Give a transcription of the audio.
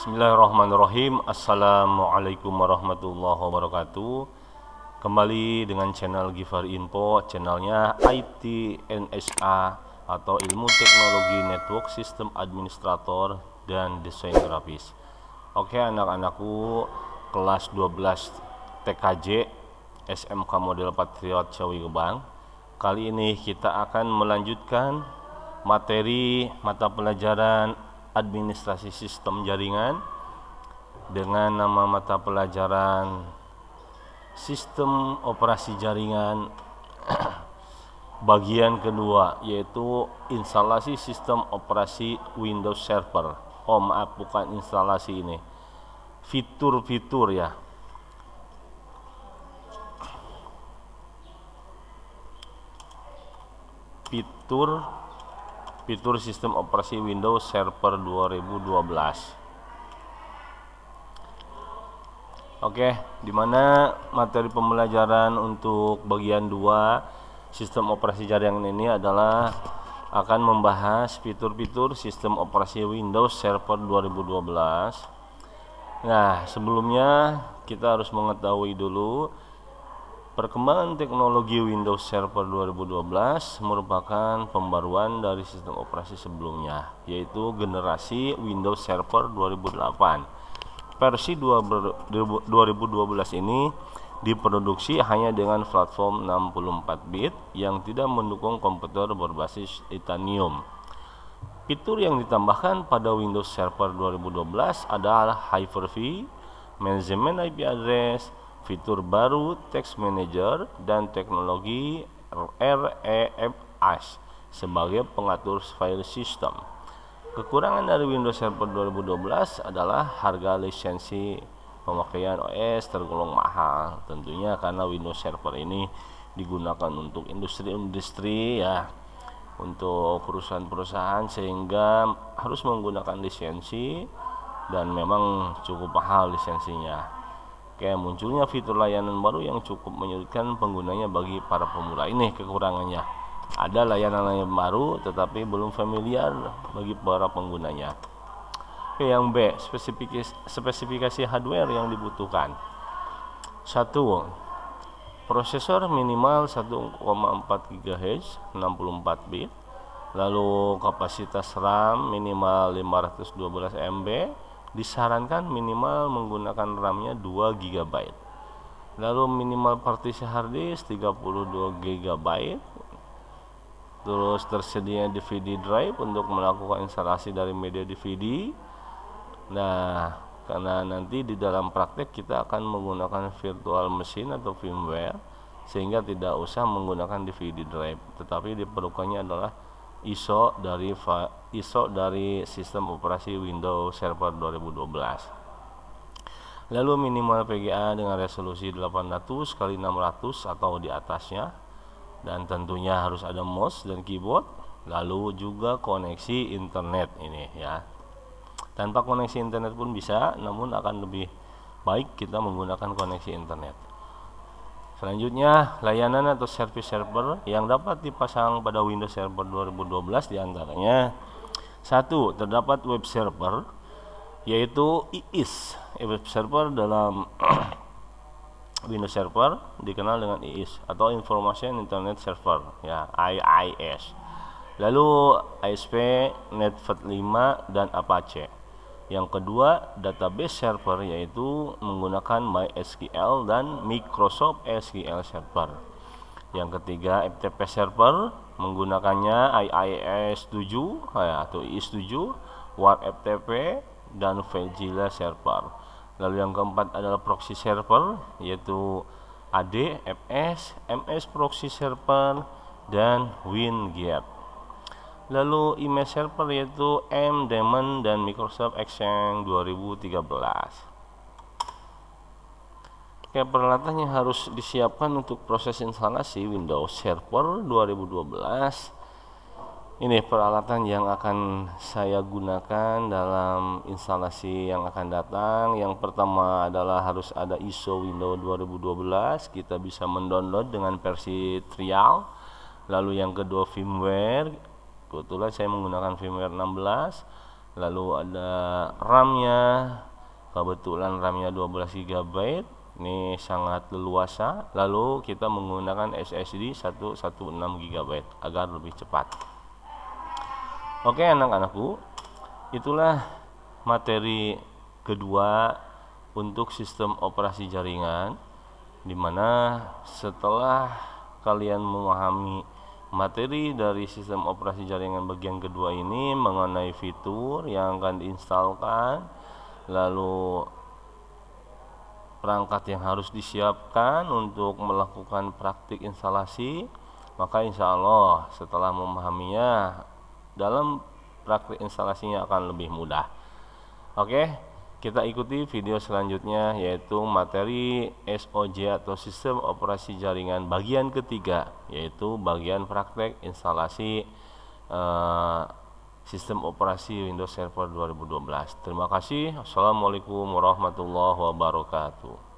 Bismillahirrahmanirrahim. Assalamualaikum warahmatullahi wabarakatuh. Kembali dengan channel Givar Info, channelnya IT NSA atau Ilmu Teknologi Network System Administrator dan Desain Grafis. Oke anak-anakku kelas 12 TKJ SMK Model Patriot Ciawi Gebang. Kali ini kita akan melanjutkan materi mata pelajaran Administrasi Sistem Jaringan dengan nama mata pelajaran Sistem Operasi Jaringan bagian kedua, yaitu instalasi sistem operasi Windows Server. Oh maaf, bukan instalasi ini, fitur-fitur ya. Fitur sistem operasi Windows Server 2012. Oke, dimana materi pembelajaran untuk bagian 2 sistem operasi jaringan ini adalah akan membahas fitur-fitur sistem operasi Windows Server 2012. Nah, sebelumnya kita harus mengetahui dulu perkembangan teknologi Windows Server 2012 merupakan pembaruan dari sistem operasi sebelumnya, yaitu generasi Windows Server 2008. Versi 2012 ini diproduksi hanya dengan platform 64 bit yang tidak mendukung komputer berbasis titanium. Fitur yang ditambahkan pada Windows Server 2012 adalah Hyper-V, manajemen IP address, fitur baru Text Manager, dan teknologi REFS sebagai pengatur file system. Kekurangan dari Windows Server 2012 adalah harga lisensi pemakaian OS tergolong mahal, tentunya karena Windows Server ini digunakan untuk industri-industri ya, untuk perusahaan-perusahaan, sehingga harus menggunakan lisensi dan memang cukup mahal lisensinya. Kayak munculnya fitur layanan baru yang cukup menyulitkan penggunanya bagi para pemula. Ini kekurangannya. Ada layanan-layanan baru tetapi belum familiar bagi para penggunanya. Oke, yang B, spesifikasi hardware yang dibutuhkan. 1. Prosesor minimal 1,4 GHz 64 bit. Lalu kapasitas RAM minimal 512 MB. Disarankan minimal menggunakan RAM-nya 2 GB. Lalu minimal partisi harddisk 32 GB. Terus tersedia DVD drive untuk melakukan instalasi dari media DVD. Nah, karena nanti di dalam praktek kita akan menggunakan virtual machine atau firmware, sehingga tidak usah menggunakan DVD drive, tetapi diperlukannya adalah ISO dari sistem operasi Windows Server 2012. Lalu minimal VGA dengan resolusi 800 x 600 atau di atasnya, dan tentunya harus ada mouse dan keyboard. Lalu juga koneksi internet ini ya. Tanpa koneksi internet pun bisa, namun akan lebih baik kita menggunakan koneksi internet. Selanjutnya, layanan atau service server yang dapat dipasang pada Windows Server 2012 diantaranya: 1. Terdapat web server, yaitu IIS. Web server dalam Windows Server dikenal dengan IIS atau Information Internet Server ya, IIS. Lalu ASP, NetFat 5 dan Apache. Yang kedua, database server, yaitu menggunakan MySQL dan Microsoft SQL Server. Yang ketiga, FTP server, menggunakannya IIS 7 atau IIS 7, WarpFTP dan Filezilla server. Lalu yang keempat adalah proxy server, yaitu AD, FS, MS proxy server dan WinGate. Lalu email server, yaitu Daemon dan Microsoft Exchange 2013. Oke, peralatan yang harus disiapkan untuk proses instalasi Windows Server 2012. Ini peralatan yang akan saya gunakan dalam instalasi yang akan datang. Yang pertama adalah harus ada ISO Windows 2012. Kita bisa mendownload dengan versi trial. Lalu yang kedua firmware. Kebetulan saya menggunakan firmware 16. lalu ada RAM-nya, kebetulan RAM-nya 12 GB, ini sangat leluasa. Lalu kita menggunakan SSD 116 GB agar lebih cepat. Oke anak-anakku, itulah materi kedua untuk sistem operasi jaringan, dimana setelah kalian memahami materi dari sistem operasi jaringan bagian kedua ini mengenai fitur yang akan diinstalkan, lalu perangkat yang harus disiapkan untuk melakukan praktik instalasi, maka insya Allah setelah memahaminya, dalam praktik instalasinya akan lebih mudah. Oke, kita ikuti video selanjutnya, yaitu materi SOJ atau sistem operasi jaringan bagian ketiga, yaitu bagian praktek instalasi sistem operasi Windows Server 2012. Terima kasih. Assalamualaikum warahmatullahi wabarakatuh.